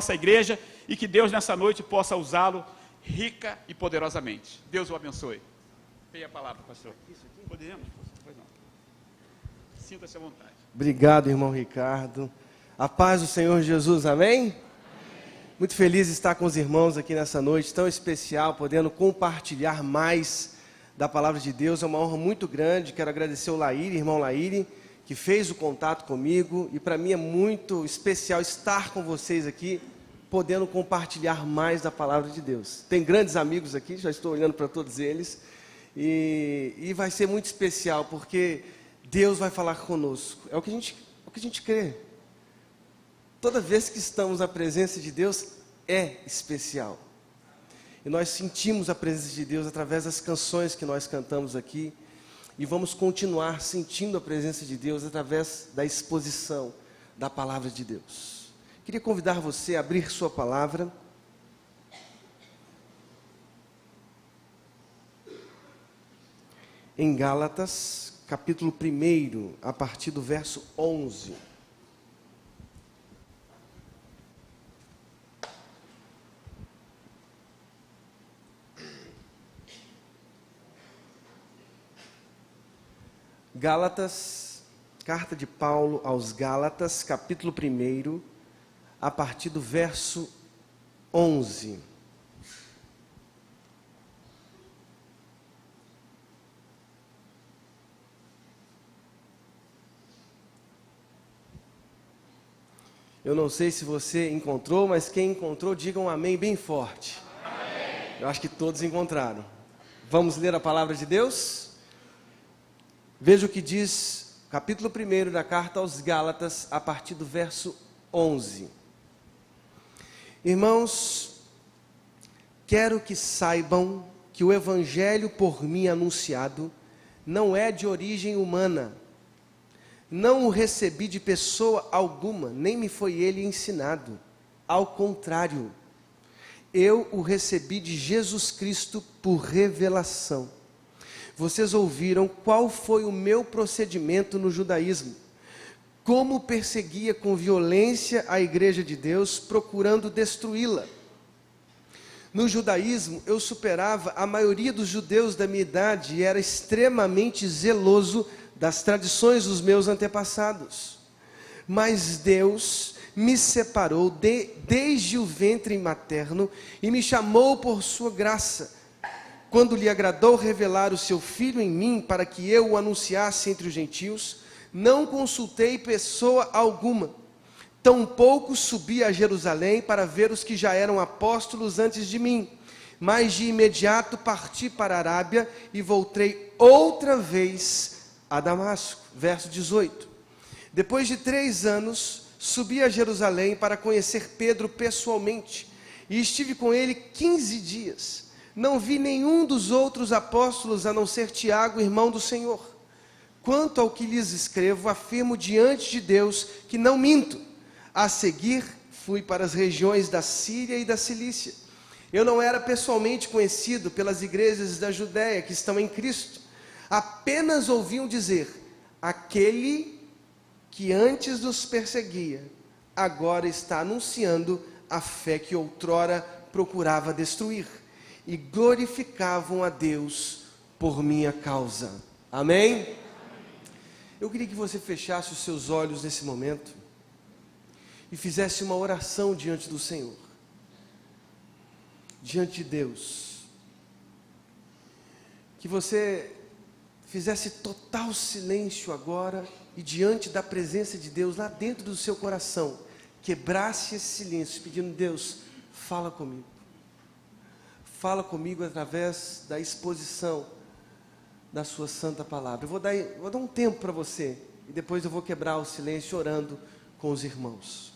nossa igreja e que Deus nessa noite possa usá-lo rica e poderosamente. Deus o abençoe. Tenha a palavra, pastor. Podemos? Pois não. Sinta-se à vontade. Obrigado, irmão Ricardo. A paz do Senhor Jesus, amém? Muito feliz de estar com os irmãos aqui nessa noite tão especial, podendo compartilhar mais da palavra de Deus. É uma honra muito grande. Quero agradecer ao Laíri, irmão Laíri, que fez o contato comigo. E para mim é muito especial estar com vocês aqui, podendo compartilhar mais da palavra de Deus. Tem grandes amigos aqui, já estou olhando para todos eles. E vai ser muito especial, porque Deus vai falar conosco. É o que a gente crê. Toda vez que estamos na presença de Deus, é especial. E nós sentimos a presença de Deus através das canções que nós cantamos aqui. E vamos continuar sentindo a presença de Deus através da exposição da palavra de Deus. Queria convidar você a abrir sua palavra. Em Gálatas, capítulo 1, a partir do verso 11. Gálatas, carta de Paulo aos Gálatas, capítulo 1, a partir do verso 11. Eu não sei se você encontrou, mas quem encontrou, diga um amém bem forte. Amém. Eu acho que todos encontraram. Vamos ler a palavra de Deus? Veja o que diz, capítulo 1 da carta aos Gálatas, a partir do verso 11. Irmãos, quero que saibam que o evangelho por mim anunciado não é de origem humana. Não o recebi de pessoa alguma, nem me foi ele ensinado. Ao contrário, eu o recebi de Jesus Cristo por revelação. Vocês ouviram qual foi o meu procedimento no judaísmo. Como perseguia com violência a igreja de Deus, procurando destruí-la. No judaísmo, eu superava a maioria dos judeus da minha idade e era extremamente zeloso das tradições dos meus antepassados. Mas Deus me separou desde o ventre materno e me chamou por sua graça, quando lhe agradou revelar o seu Filho em mim, para que eu o anunciasse entre os gentios. Não consultei pessoa alguma, tampouco subi a Jerusalém para ver os que já eram apóstolos antes de mim, mas de imediato parti para a Arábia e voltei outra vez a Damasco. Verso 18. Depois de 3 anos, subi a Jerusalém para conhecer Pedro pessoalmente, e estive com ele 15 dias. Não vi nenhum dos outros apóstolos, a não ser Tiago, irmão do Senhor. Quanto ao que lhes escrevo, afirmo diante de Deus que não minto. A seguir, fui para as regiões da Síria e da Cilícia. Eu não era pessoalmente conhecido pelas igrejas da Judéia que estão em Cristo. Apenas ouviam dizer: aquele que antes nos perseguia, agora está anunciando a fé que outrora procurava destruir. E glorificavam a Deus por minha causa. Amém? Eu queria que você fechasse os seus olhos nesse momento e fizesse uma oração diante do Senhor, diante de Deus. Que você fizesse total silêncio agora e diante da presença de Deus lá dentro do seu coração, quebrasse esse silêncio pedindo: Deus, fala comigo. Fala comigo através da exposição da sua santa palavra. Eu vou dar um tempo para você, e depois eu vou quebrar o silêncio orando com os irmãos.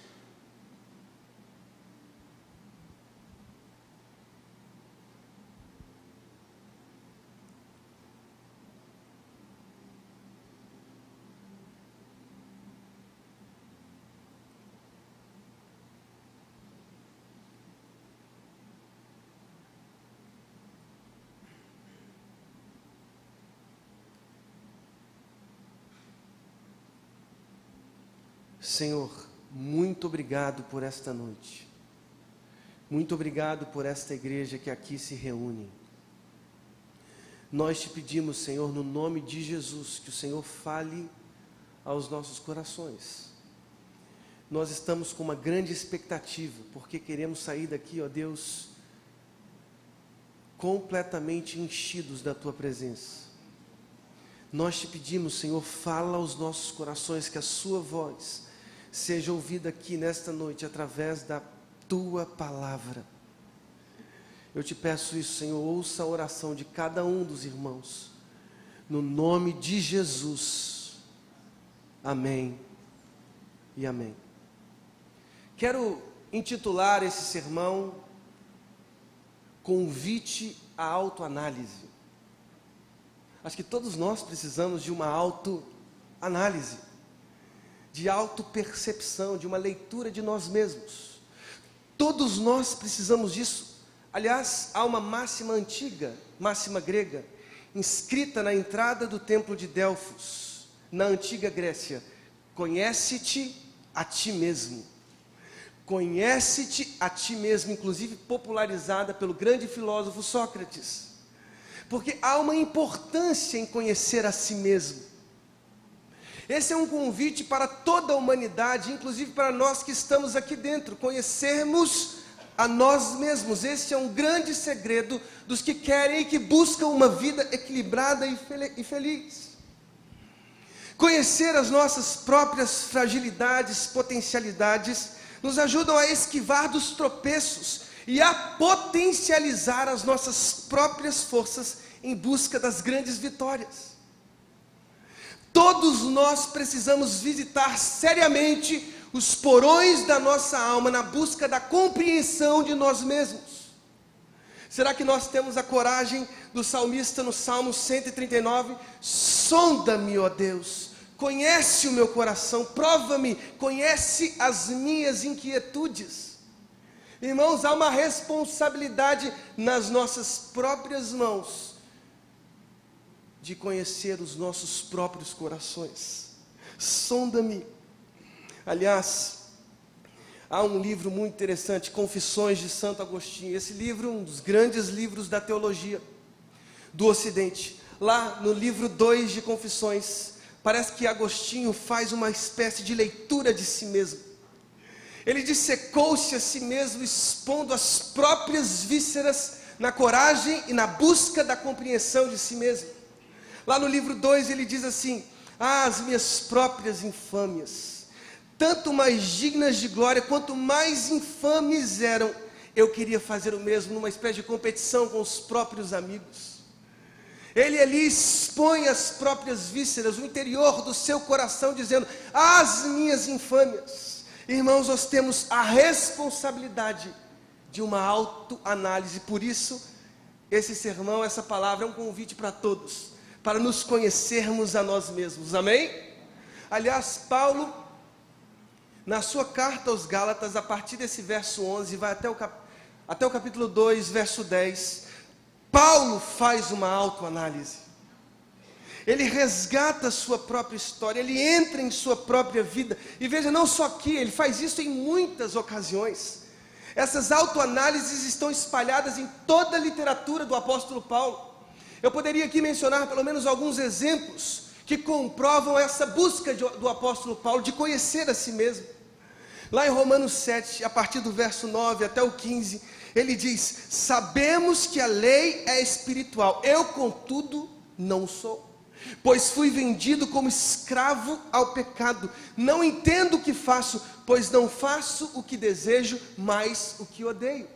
Senhor, muito obrigado por esta noite. Muito obrigado por esta igreja que aqui se reúne. Nós te pedimos, Senhor, no nome de Jesus, que o Senhor fale aos nossos corações. Nós estamos com uma grande expectativa, porque queremos sair daqui, ó Deus, completamente enchidos da Tua presença. Nós te pedimos, Senhor, fala aos nossos corações, que a Sua voz seja ouvida aqui nesta noite, através da Tua palavra. Eu te peço isso, Senhor, ouça a oração de cada um dos irmãos, no nome de Jesus, amém e amém. Quero intitular esse sermão, Convite à Autoanálise. Acho que todos nós precisamos de uma autoanálise, de autopercepção, de uma leitura de nós mesmos. Todos nós precisamos disso. Aliás, há uma máxima antiga, máxima grega, inscrita na entrada do templo de Delfos, na antiga Grécia: conhece-te a ti mesmo. Conhece-te a ti mesmo, inclusive popularizada pelo grande filósofo Sócrates. Porque há uma importância em conhecer a si mesmo. Esse é um convite para toda a humanidade, inclusive para nós que estamos aqui dentro, conhecermos a nós mesmos. Esse é um grande segredo dos que querem e que buscam uma vida equilibrada e feliz. Conhecer as nossas próprias fragilidades, potencialidades, nos ajudam a esquivar dos tropeços e a potencializar as nossas próprias forças em busca das grandes vitórias. Todos nós precisamos visitar seriamente os porões da nossa alma na busca da compreensão de nós mesmos. Será que nós temos a coragem do salmista no Salmo 139? Sonda-me, ó Deus, conhece o meu coração, prova-me, conhece as minhas inquietudes. Irmãos, há uma responsabilidade nas nossas próprias mãos de conhecer os nossos próprios corações. Sonda-me. Aliás, há um livro muito interessante, Confissões de Santo Agostinho. Esse livro, um dos grandes livros da teologia do Ocidente. Lá no livro 2 de Confissões, parece que Agostinho faz uma espécie de leitura de si mesmo. Ele dissecou-se a si mesmo, expondo as próprias vísceras na coragem e na busca da compreensão de si mesmo. Lá no livro 2 ele diz assim: as minhas próprias infâmias, tanto mais dignas de glória, quanto mais infames eram, eu queria fazer o mesmo, numa espécie de competição com os próprios amigos. Ele ali expõe as próprias vísceras, o interior do seu coração, dizendo: as minhas infâmias. Irmãos, nós temos a responsabilidade de uma autoanálise. Por isso, esse sermão, essa palavra é um convite para todos, para nos conhecermos a nós mesmos, amém? Aliás, Paulo, na sua carta aos Gálatas, a partir desse verso 11, vai até o capítulo 2, verso 10, Paulo faz uma autoanálise. Ele resgata a sua própria história, ele entra em sua própria vida, e veja, não só aqui, ele faz isso em muitas ocasiões. Essas autoanálises estão espalhadas em toda a literatura do apóstolo Paulo. Eu poderia aqui mencionar pelo menos alguns exemplos que comprovam essa busca do apóstolo Paulo de conhecer a si mesmo. Lá em Romanos 7, a partir do verso 9 até o 15, ele diz: sabemos que a lei é espiritual, eu contudo não sou, pois fui vendido como escravo ao pecado. Não entendo o que faço, pois não faço o que desejo, mas o que odeio.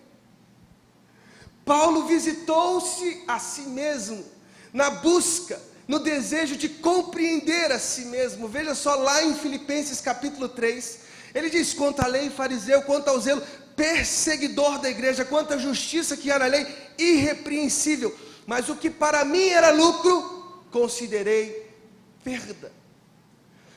Paulo visitou-se a si mesmo, na busca, no desejo de compreender a si mesmo. Veja só lá em Filipenses capítulo 3, ele diz: quanto à lei, fariseu, quanto ao zelo, perseguidor da igreja, quanto à justiça que há na lei, irrepreensível. Mas o que para mim era lucro, considerei perda.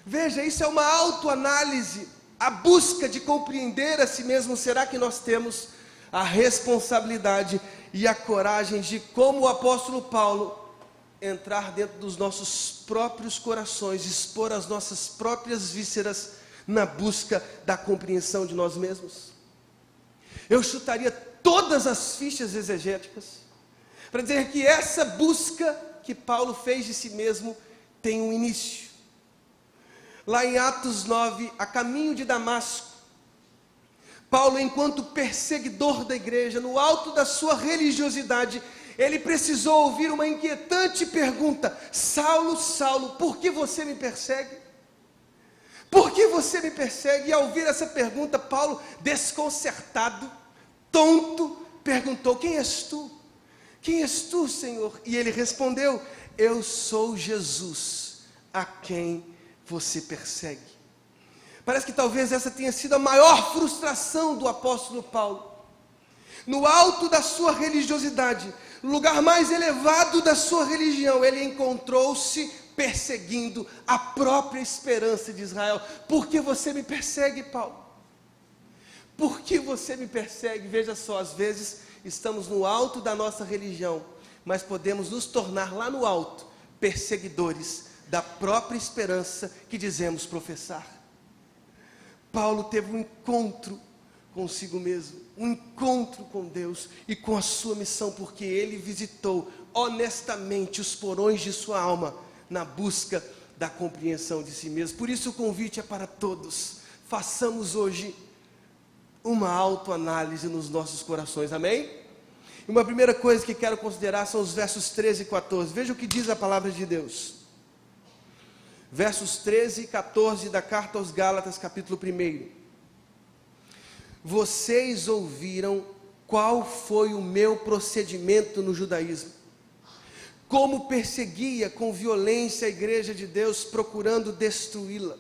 Veja, isso é uma autoanálise, a busca de compreender a si mesmo. Será que nós temos a responsabilidade e a coragem de, como o apóstolo Paulo, entrar dentro dos nossos próprios corações, expor as nossas próprias vísceras na busca da compreensão de nós mesmos? Eu chutaria todas as fichas exegéticas, para dizer que essa busca que Paulo fez de si mesmo tem um início. Lá em Atos 9, a caminho de Damasco, Paulo, enquanto perseguidor da igreja, no alto da sua religiosidade, ele precisou ouvir uma inquietante pergunta: Saulo, Saulo, por que você me persegue? Por que você me persegue? E ao ouvir essa pergunta, Paulo, desconcertado, tonto, perguntou: quem és tu? Quem és tu, Senhor? E ele respondeu: eu sou Jesus, a quem você persegue. Parece que talvez essa tenha sido a maior frustração do apóstolo Paulo. No alto da sua religiosidade, no lugar mais elevado da sua religião, ele encontrou-se perseguindo a própria esperança de Israel. Por que você me persegue, Paulo? Por que você me persegue? Veja só, às vezes estamos no alto da nossa religião, mas podemos nos tornar lá no alto perseguidores da própria esperança que dizemos professar. Paulo teve um encontro consigo mesmo, um encontro com Deus e com a sua missão, porque ele visitou honestamente os porões de sua alma na busca da compreensão de si mesmo. Por isso o convite é para todos. Façamos hoje uma autoanálise nos nossos corações, amém? E uma primeira coisa que quero considerar são os versos 13 e 14. Veja o que diz a palavra de Deus. Versos 13 e 14 da carta aos Gálatas, capítulo 1. Vocês ouviram qual foi o meu procedimento no judaísmo, como perseguia com violência a igreja de Deus, procurando destruí-la.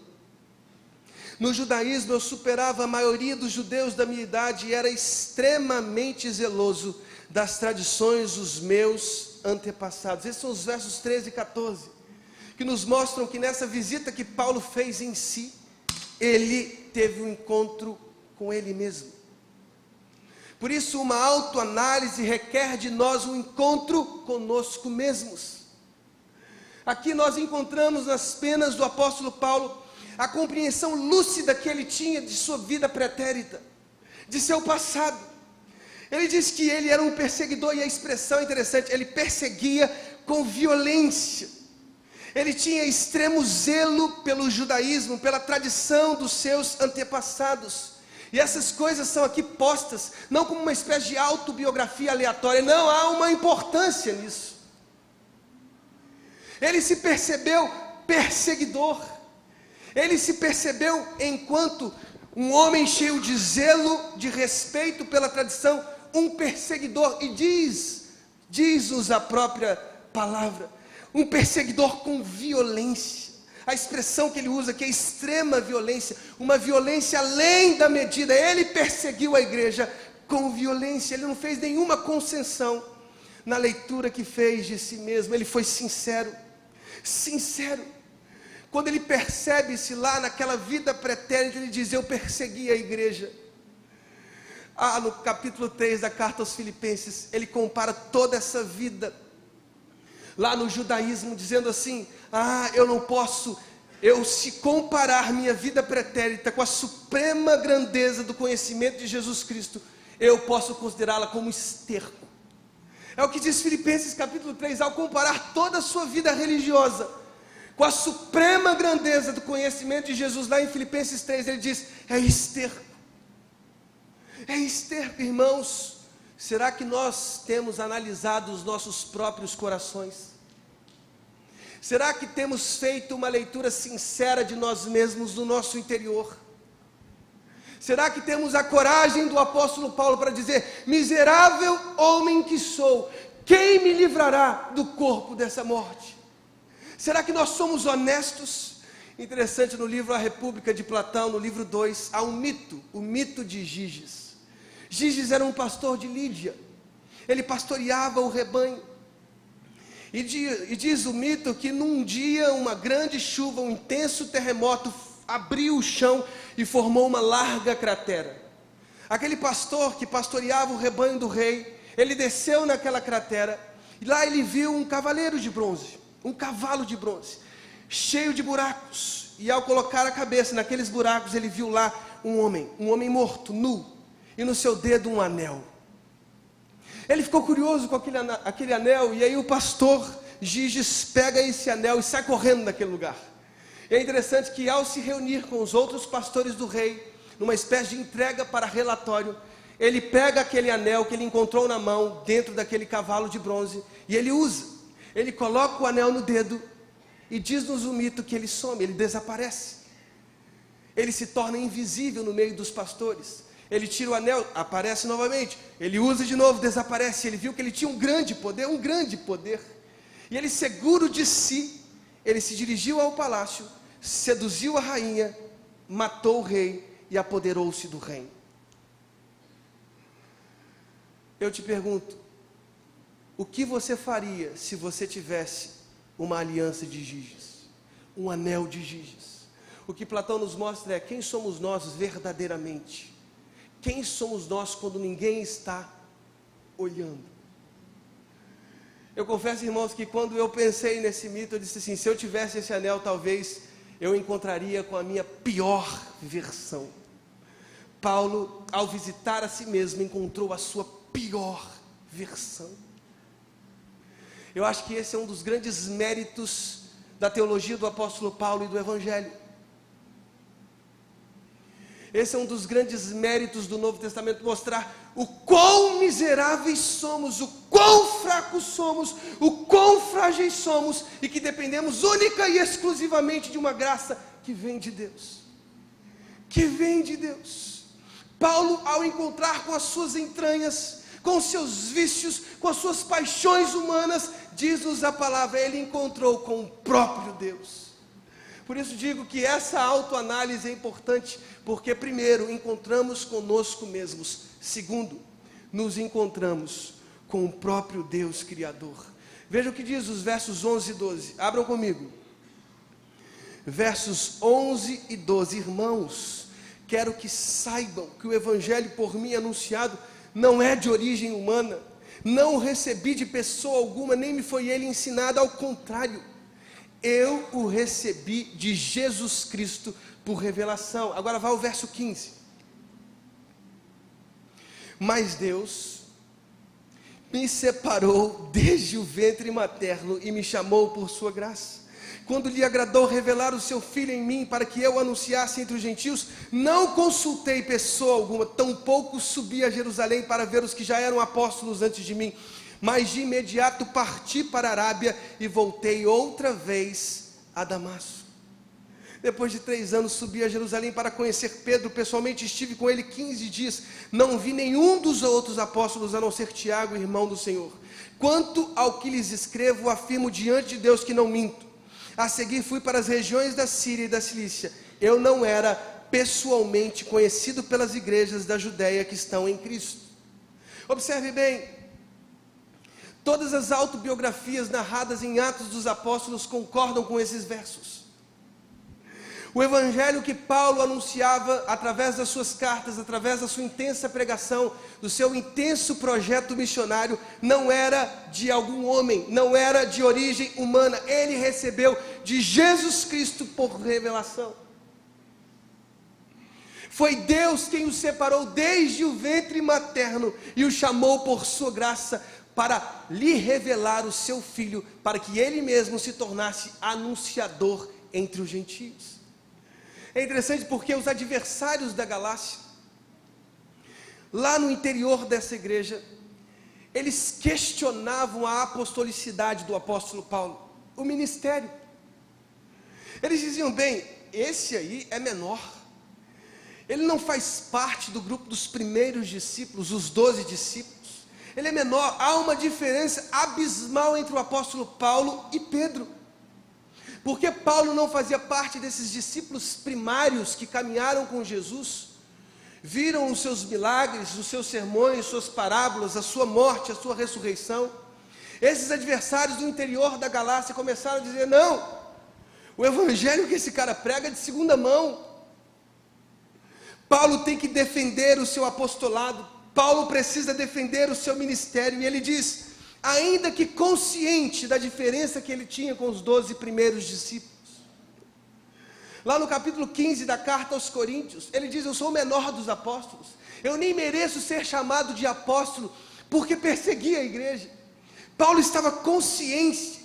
No judaísmo eu superava a maioria dos judeus da minha idade e era extremamente zeloso das tradições dos meus antepassados. Esses são os versos 13 e 14, que nos mostram que nessa visita que Paulo fez em si, ele teve um encontro com ele mesmo. Por isso, uma autoanálise requer de nós um encontro conosco mesmos. Aqui nós encontramos nas penas do apóstolo Paulo a compreensão lúcida que ele tinha de sua vida pretérita, de seu passado. Ele diz que ele era um perseguidor, e a expressão é interessante, ele perseguia com violência. Ele tinha extremo zelo pelo judaísmo, pela tradição dos seus antepassados. E essas coisas são aqui postas, não como uma espécie de autobiografia aleatória, não, há uma importância nisso. Ele se percebeu perseguidor, ele se percebeu enquanto um homem cheio de zelo, de respeito pela tradição, um perseguidor, e diz-nos a própria palavra, um perseguidor com violência. A expressão que ele usa aqui é extrema violência, uma violência além da medida. Ele perseguiu a igreja com violência, ele não fez nenhuma concessão na leitura que fez de si mesmo. Ele foi sincero, quando ele percebe-se lá naquela vida pretérita, ele diz: eu persegui a igreja. No capítulo 3 da carta aos Filipenses, ele compara toda essa vida lá no judaísmo, dizendo assim: eu não posso, se comparar minha vida pretérita com a suprema grandeza do conhecimento de Jesus Cristo, eu posso considerá-la como esterco. É o que diz Filipenses capítulo 3, ao comparar toda a sua vida religiosa com a suprema grandeza do conhecimento de Jesus, lá em Filipenses 3, ele diz: é esterco. É esterco, irmãos. Será que nós temos analisado os nossos próprios corações? Será que temos feito uma leitura sincera de nós mesmos, do nosso interior? Será que temos a coragem do apóstolo Paulo para dizer: miserável homem que sou, quem me livrará do corpo dessa morte? Será que nós somos honestos? Interessante, no livro A República de Platão, no livro 2, há um mito, o mito de Giges. Giges era um pastor de Lídia, ele pastoreava o rebanho, e diz o mito que num dia uma grande chuva, um intenso terremoto abriu o chão e formou uma larga cratera. Aquele pastor que pastoreava o rebanho do rei, ele desceu naquela cratera, e lá ele viu um cavaleiro de bronze, um cavalo de bronze, cheio de buracos, e ao colocar a cabeça naqueles buracos, ele viu lá um homem morto, nu, e no seu dedo um anel. Ele ficou curioso com aquele anel, e aí o pastor Giges pega esse anel e sai correndo daquele lugar. E é interessante que ao se reunir com os outros pastores do rei, numa espécie de entrega para relatório, ele pega aquele anel que ele encontrou na mão, dentro daquele cavalo de bronze, e ele usa. Ele coloca o anel no dedo, e diz-nos o mito que ele some, ele desaparece. Ele se torna invisível no meio dos pastores. Ele tira o anel, aparece novamente. Ele usa de novo, desaparece. Ele viu que ele tinha um grande poder. E ele, seguro de si, ele se dirigiu ao palácio, seduziu a rainha, matou o rei e apoderou-se do reino. Eu te pergunto, o que você faria se você tivesse uma aliança de Giges, um anel de Giges? O que Platão nos mostra é quem somos nós verdadeiramente. Quem somos nós quando ninguém está olhando? Eu confesso, irmãos, que quando eu pensei nesse mito, eu disse assim, se eu tivesse esse anel, talvez eu encontraria com a minha pior versão. Paulo, ao visitar a si mesmo, encontrou a sua pior versão. Eu acho que esse é um dos grandes méritos da teologia do apóstolo Paulo e do Evangelho. Esse é um dos grandes méritos do Novo Testamento, mostrar o quão miseráveis somos, o quão fracos somos, o quão frágeis somos, e que dependemos única e exclusivamente de uma graça que vem de Deus. Que vem de Deus. Paulo, ao encontrar com as suas entranhas, com os seus vícios, com as suas paixões humanas, diz-nos a palavra, ele encontrou com o próprio Deus. Por isso digo que essa autoanálise é importante, porque primeiro, encontramos conosco mesmos. Segundo, nos encontramos com o próprio Deus Criador. Veja o que diz os versos 11 e 12. Abram comigo. Versos 11 e 12. Irmãos, quero que saibam que o evangelho por mim anunciado não é de origem humana. Não o recebi de pessoa alguma, nem me foi ele ensinado, ao contrário. Eu o recebi de Jesus Cristo por revelação. Agora vai ao verso 15. Mas Deus me separou desde o ventre materno e me chamou por sua graça. Quando lhe agradou revelar o seu Filho em mim, para que eu anunciasse entre os gentios, não consultei pessoa alguma, tampouco subi a Jerusalém para ver os que já eram apóstolos antes de mim. Mas de imediato parti para a Arábia e voltei outra vez a Damasco. Depois de 3 anos subi a Jerusalém para conhecer Pedro, pessoalmente estive com ele 15 dias, não vi nenhum dos outros apóstolos, a não ser Tiago, irmão do Senhor. Quanto ao que lhes escrevo, afirmo diante de Deus que não minto. A seguir fui para as regiões da Síria e da Cilícia. Eu não era pessoalmente conhecido pelas igrejas da Judéia que estão em Cristo. Observe bem, todas as autobiografias narradas em Atos dos Apóstolos concordam com esses versos. O evangelho que Paulo anunciava através das suas cartas, através da sua intensa pregação, do seu intenso projeto missionário, não era de algum homem, não era de origem humana. Ele recebeu de Jesus Cristo por revelação. Foi Deus quem o separou desde o ventre materno e o chamou por sua graça para lhe revelar o seu Filho, para que ele mesmo se tornasse anunciador entre os gentios. É interessante porque os adversários da Galácia, lá no interior dessa igreja, eles questionavam a apostolicidade do apóstolo Paulo, o ministério. Eles diziam, bem, esse aí é menor, ele não faz parte do grupo dos primeiros discípulos, os 12 discípulos, ele é menor. Há uma diferença abismal entre o apóstolo Paulo e Pedro, porque Paulo não fazia parte desses discípulos primários que caminharam com Jesus, viram os seus milagres, os seus sermões, suas parábolas, a sua morte, a sua ressurreição. Esses adversários do interior da Galácia começaram a dizer, não, o evangelho que esse cara prega é de segunda mão. Paulo tem que defender o seu apostolado, Paulo precisa defender o seu ministério, e ele diz, ainda que consciente da diferença que ele tinha com os 12 primeiros discípulos, lá no capítulo 15 da carta aos Coríntios, ele diz, eu sou o menor dos apóstolos, eu nem mereço ser chamado de apóstolo, porque perseguia a igreja. Paulo estava consciente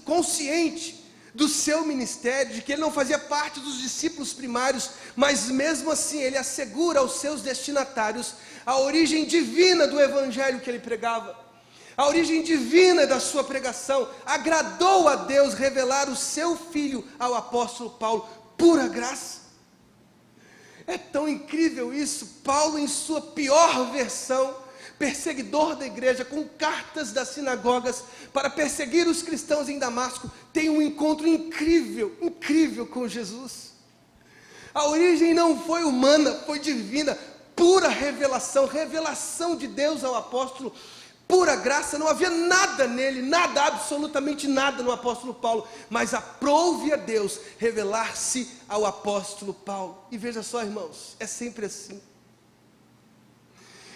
do seu ministério, de que ele não fazia parte dos discípulos primários, mas mesmo assim ele assegura aos seus destinatários a origem divina do evangelho que ele pregava, a origem divina da sua pregação. Agradou a Deus revelar o seu filho ao apóstolo Paulo, pura graça. É tão incrível isso. Paulo, em sua pior versão, perseguidor da igreja, com cartas das sinagogas para perseguir os cristãos em Damasco, tem um encontro incrível com Jesus. A origem não foi humana, foi divina, pura revelação de Deus ao apóstolo, pura graça. Não havia nada nele, nada, absolutamente nada no apóstolo Paulo, mas aprouve a Deus revelar-se ao apóstolo Paulo. E veja só, irmãos, é sempre assim.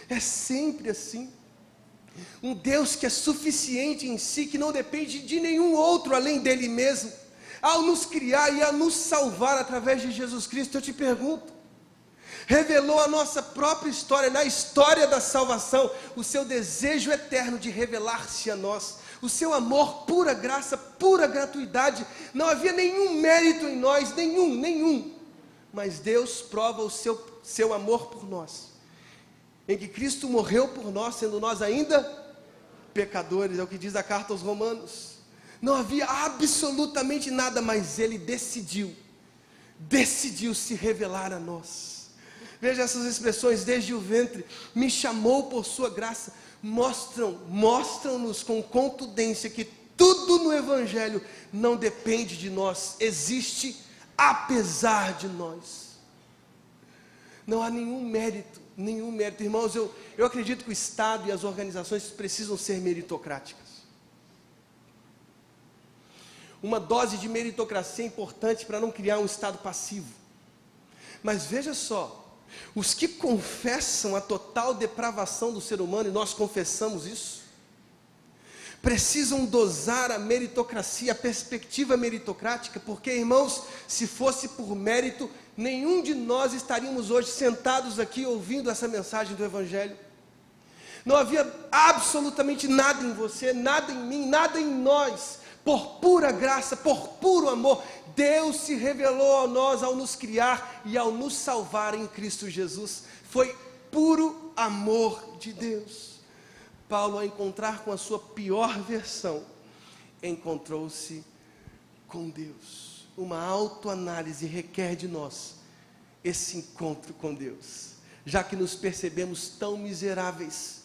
É sempre assim. Um Deus que é suficiente em si, que não depende de nenhum outro além dele mesmo, ao nos criar e a nos salvar através de Jesus Cristo. Eu te pergunto, revelou a nossa própria história, na história da salvação, o seu desejo eterno de revelar-se a nós, o seu amor, pura graça, pura gratuidade. Não havia nenhum mérito em nós, nenhum, mas Deus prova o seu amor por nós, em que Cristo morreu por nós, sendo nós ainda pecadores. É o que diz a carta aos Romanos. Não havia absolutamente nada, mas Ele decidiu se revelar a nós. Veja essas expressões: desde o ventre, me chamou por sua graça. Mostram-nos com contundência que tudo no Evangelho não depende de nós, existe apesar de nós. Não há nenhum mérito. Irmãos, eu acredito que o Estado e as organizações precisam ser meritocráticas. Uma dose de meritocracia é importante para não criar um Estado passivo. Mas veja só, os que confessam a total depravação do ser humano, e nós confessamos isso, precisam dosar a meritocracia, a perspectiva meritocrática, porque, irmãos, se fosse por mérito, nenhum de nós estaríamos hoje sentados aqui ouvindo essa mensagem do Evangelho. Não havia absolutamente nada em você, nada em mim, nada em nós. Por pura graça, por puro amor, Deus se revelou a nós ao nos criar e ao nos salvar em Cristo Jesus. Foi puro amor de Deus. Paulo, ao encontrar com a sua pior versão, encontrou-se com Deus. Uma autoanálise requer de nós esse encontro com Deus, já que nos percebemos tão miseráveis,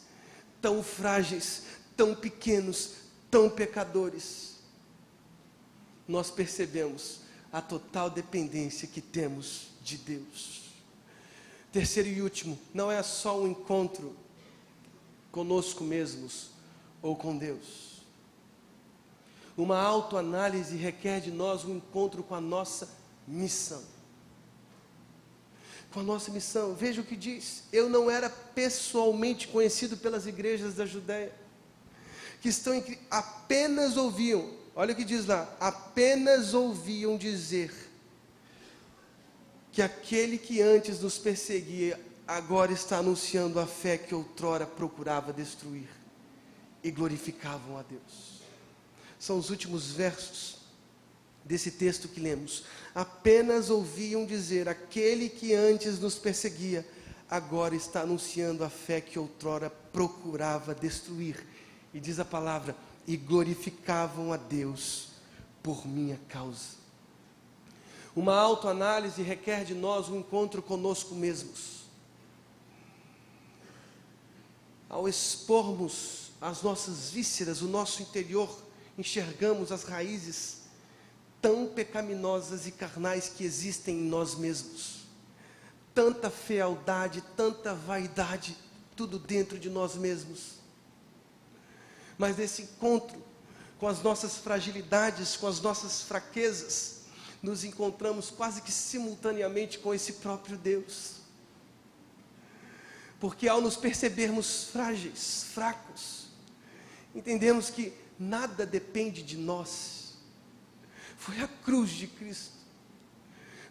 tão frágeis, tão pequenos, tão pecadores. Nós percebemos a total dependência que temos de Deus. Terceiro e último, não é só um encontro conosco mesmos ou com Deus. Uma autoanálise requer de nós um encontro com a nossa missão. Com a nossa missão. Veja o que diz: eu não era pessoalmente conhecido pelas igrejas da Judéia, que apenas ouviam, olha o que diz lá, apenas ouviam dizer que aquele que antes nos perseguia, agora está anunciando a fé que outrora procurava destruir, e glorificavam a Deus. São os últimos versos desse texto que lemos. Apenas ouviam dizer, aquele que antes nos perseguia, agora está anunciando a fé que outrora procurava destruir. E diz a palavra, e glorificavam a Deus por minha causa. Uma autoanálise requer de nós um encontro conosco mesmos. Ao expormos as nossas vísceras, o nosso interior, enxergamos as raízes tão pecaminosas e carnais que existem em nós mesmos. Tanta fealdade, tanta vaidade, tudo dentro de nós mesmos. Mas nesse encontro com as nossas fragilidades, com as nossas fraquezas, nos encontramos quase que simultaneamente com esse próprio Deus. Porque ao nos percebermos frágeis, fracos, entendemos que nada depende de nós. Foi a cruz de Cristo,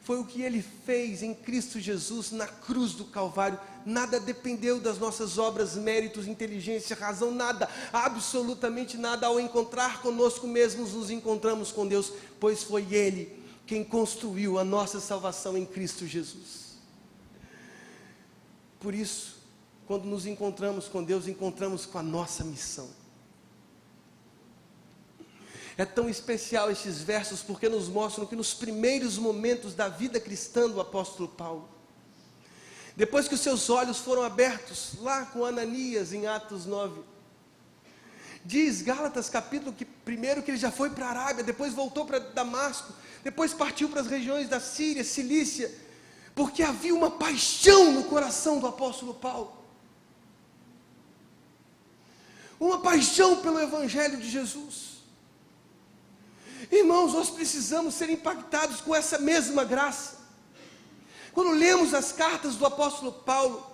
foi o que Ele fez em Cristo Jesus na cruz do Calvário. Nada dependeu das nossas obras, méritos, inteligência, razão, nada, absolutamente nada. Ao encontrar conosco mesmos, nos encontramos com Deus, pois foi Ele quem construiu a nossa salvação em Cristo Jesus. Por isso, quando nos encontramos com Deus, encontramos com a nossa missão. É tão especial estes versos porque nos mostram que nos primeiros momentos da vida cristã do apóstolo Paulo, depois que os seus olhos foram abertos, lá com Ananias em Atos 9, diz Gálatas capítulo que primeiro que ele já foi para a Arábia, depois voltou para Damasco, depois partiu para as regiões da Síria, Cilícia, porque havia uma paixão no coração do apóstolo Paulo, uma paixão pelo Evangelho de Jesus. Irmãos, nós precisamos ser impactados com essa mesma graça. Quando lemos as cartas do apóstolo Paulo,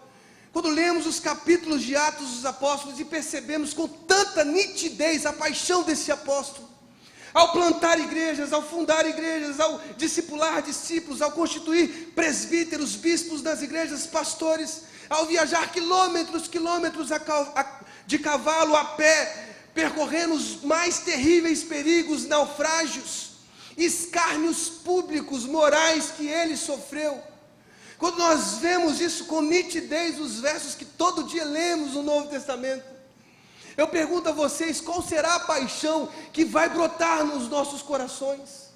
quando lemos os capítulos de Atos dos Apóstolos e percebemos com tanta nitidez a paixão desse apóstolo, ao plantar igrejas, ao fundar igrejas, ao discipular discípulos, ao constituir presbíteros, bispos das igrejas, pastores, ao viajar quilômetros de cavalo a pé, percorrendo os mais terríveis perigos, naufrágios, escárnios públicos, morais que ele sofreu. Quando nós vemos isso com nitidez, os versos que todo dia lemos no Novo Testamento, eu pergunto a vocês, qual será a paixão que vai brotar nos nossos corações?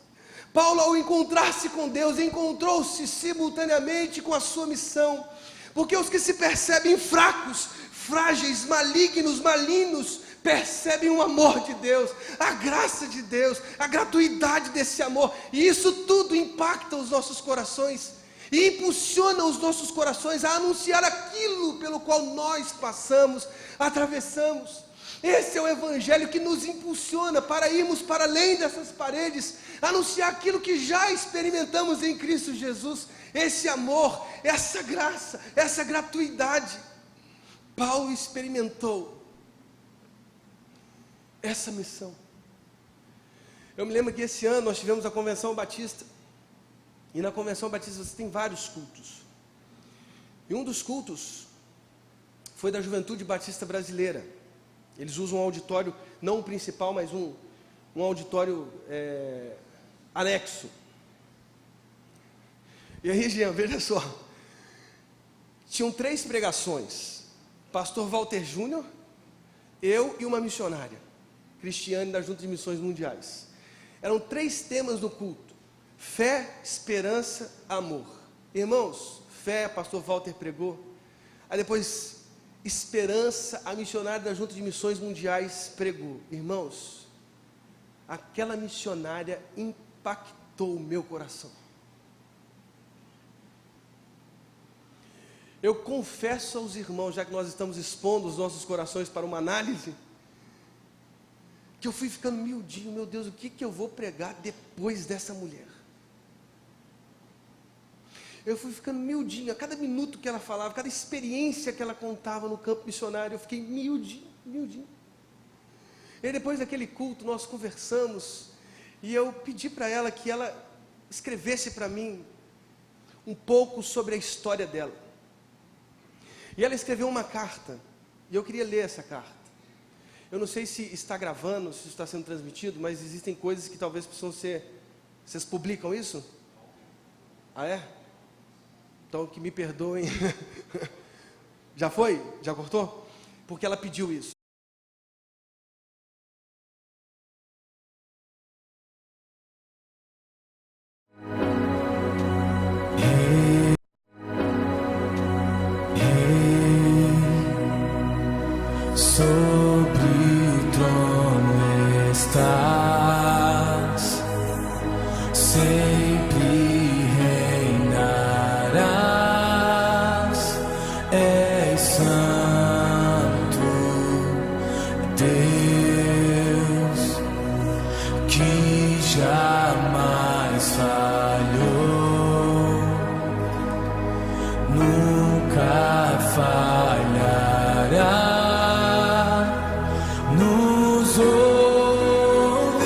Paulo, ao encontrar-se com Deus, encontrou-se simultaneamente com a sua missão, porque os que se percebem fracos, frágeis, malignos, malignos, percebem o amor de Deus, a graça de Deus, a gratuidade desse amor, e isso tudo impacta os nossos corações, e impulsiona os nossos corações a anunciar aquilo pelo qual nós passamos, atravessamos. Esse é o Evangelho que nos impulsiona para irmos para além dessas paredes, anunciar aquilo que já experimentamos em Cristo Jesus, esse amor, essa graça, essa gratuidade. Paulo experimentou essa missão. Eu me lembro que esse ano nós tivemos a Convenção Batista, e na Convenção Batista você tem vários cultos, e um dos cultos foi da Juventude Batista Brasileira. Eles usam um auditório, não o principal, mas um auditório anexo. E aí, Jean, veja só, tinham 3 pregações, pastor Walter Júnior, eu e uma missionária, Cristiane, da Junta de Missões Mundiais. Eram 3 temas no culto: fé, esperança, amor. Irmãos, fé, pastor Walter pregou. Aí depois, esperança, a missionária da Junta de Missões Mundiais pregou. Irmãos, aquela missionária impactou o meu coração. Eu confesso aos irmãos, já que nós estamos expondo os nossos corações para uma análise, que eu fui ficando miudinho. Meu Deus, o que eu vou pregar depois dessa mulher? Eu fui ficando miudinho, a cada minuto que ela falava, cada experiência que ela contava no campo missionário, eu fiquei miudinho. E depois daquele culto, nós conversamos, e eu pedi para ela que ela escrevesse para mim um pouco sobre a história dela. E ela escreveu uma carta, e eu queria ler essa carta. Eu não sei se está gravando, se está sendo transmitido, mas existem coisas que talvez precisam ser... Vocês publicam isso? Ah, é? Então, que me perdoem. Já foi? Já cortou? Porque ela pediu isso. Sobre o trono estás, sempre reinarás, és santo Deus, que jamais falhou, nunca falhará. Nos ouve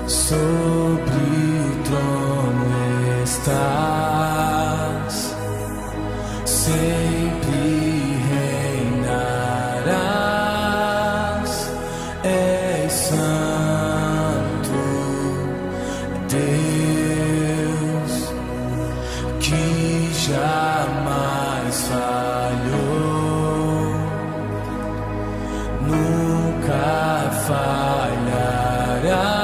Sobre o trono estás, sempre reinarás. És santo, Deus, que jamais falhou, nunca falhará.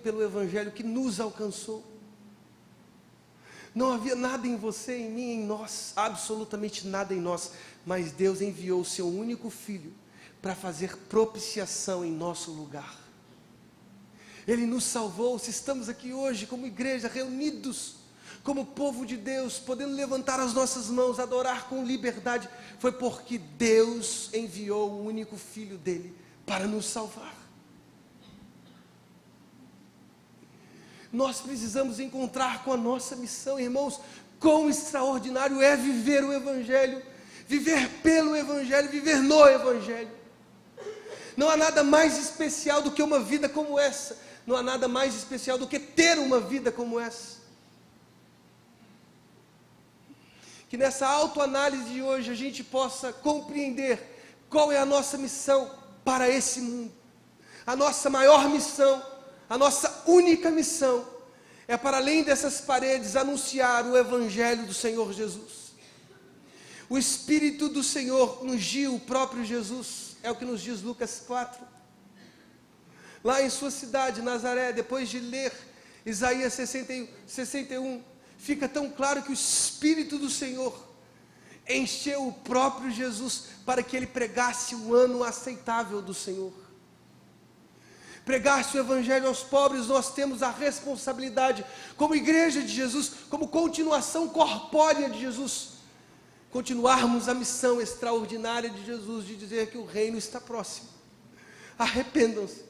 Pelo Evangelho que nos alcançou. Não havia nada em você, em mim, em nós, absolutamente nada em nós, mas Deus enviou o seu único Filho para fazer propiciação em nosso lugar. Ele nos salvou. Se estamos aqui hoje como igreja, reunidos como povo de Deus, podendo levantar as nossas mãos, adorar com liberdade, foi porque Deus enviou o único Filho dele para nos salvar. Nós precisamos encontrar com a nossa missão, irmãos. Quão extraordinário é viver o Evangelho, viver pelo Evangelho, viver no Evangelho. Não há nada mais especial do que uma vida como essa. Não há nada mais especial do que ter uma vida como essa. Que nessa autoanálise de hoje a gente possa compreender qual é a nossa missão para esse mundo. A nossa maior missão, a nossa única missão, é para além dessas paredes anunciar o Evangelho do Senhor Jesus. O Espírito do Senhor ungiu o próprio Jesus, é o que nos diz Lucas 4. Lá em sua cidade, Nazaré, depois de ler Isaías 61, fica tão claro que o Espírito do Senhor encheu o próprio Jesus para que ele pregasse o ano aceitável do Senhor. Pregasse o Evangelho aos pobres. Nós temos a responsabilidade, como igreja de Jesus, como continuação corpórea de Jesus, continuarmos a missão extraordinária de Jesus, de dizer que o reino está próximo. Arrependam-se,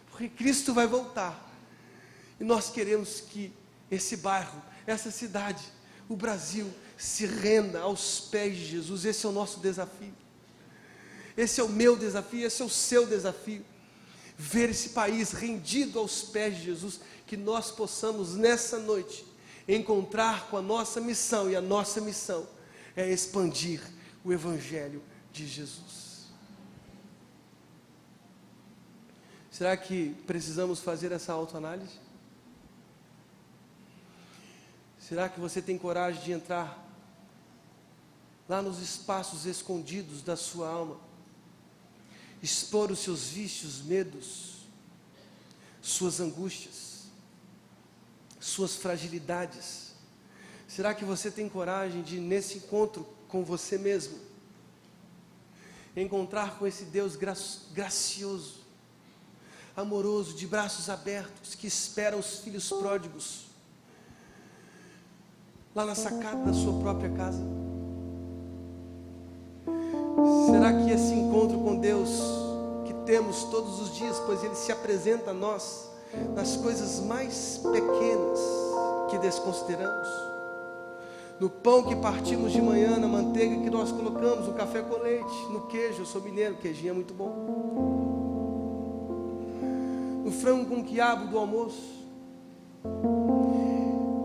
porque Cristo vai voltar, e nós queremos que esse bairro, essa cidade, o Brasil, se renda aos pés de Jesus. Esse é o nosso desafio, esse é o meu desafio, esse é o seu desafio. Ver esse país rendido aos pés de Jesus, que nós possamos nessa noite encontrar com a nossa missão, e a nossa missão é expandir o Evangelho de Jesus. Será que precisamos fazer essa autoanálise? Será que você tem coragem de entrar lá nos espaços escondidos da sua alma, expor os seus vícios, medos, suas angústias, suas fragilidades? Será que você tem coragem de, nesse encontro com você mesmo, encontrar com esse Deus gracioso, amoroso, de braços abertos, que espera os filhos pródigos lá na sacada da sua própria casa? Será que esse encontro com Deus que temos todos os dias, pois Ele se apresenta a nós nas coisas mais pequenas que desconsideramos, no pão que partimos de manhã, na manteiga que nós colocamos, no café com leite, no queijo? Eu sou mineiro, queijinho é muito bom. No frango com quiabo do almoço,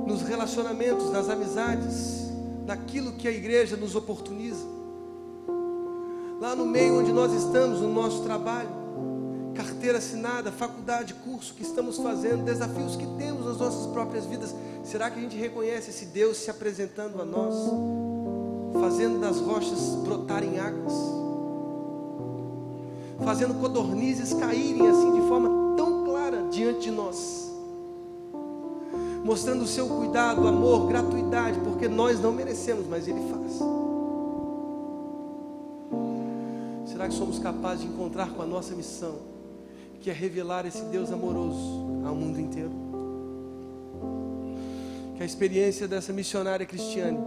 nos relacionamentos, nas amizades, naquilo que a igreja nos oportuniza, lá no meio onde nós estamos, no nosso trabalho, carteira assinada, faculdade, curso que estamos fazendo, desafios que temos nas nossas próprias vidas. Será que a gente reconhece esse Deus se apresentando a nós, fazendo das rochas brotarem águas, fazendo codornizes caírem assim de forma tão clara diante de nós, mostrando o seu cuidado, amor, gratuidade, porque nós não merecemos, mas Ele faz? Será que somos capazes de encontrar com a nossa missão, que é revelar esse Deus amoroso ao mundo inteiro? Que a experiência dessa missionária Cristiane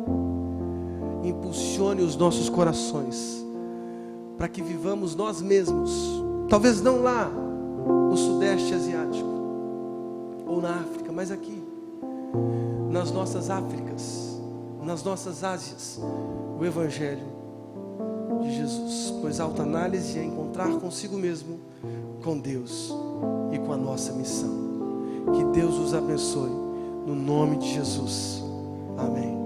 impulsione os nossos corações, para que vivamos nós mesmos, talvez não lá no Sudeste Asiático, ou na África, mas aqui, nas nossas Áfricas, nas nossas ásias o Evangelho de Jesus, pois a autoanálise é encontrar consigo mesmo, com Deus e com a nossa missão. Que Deus os abençoe, no nome de Jesus. Amém.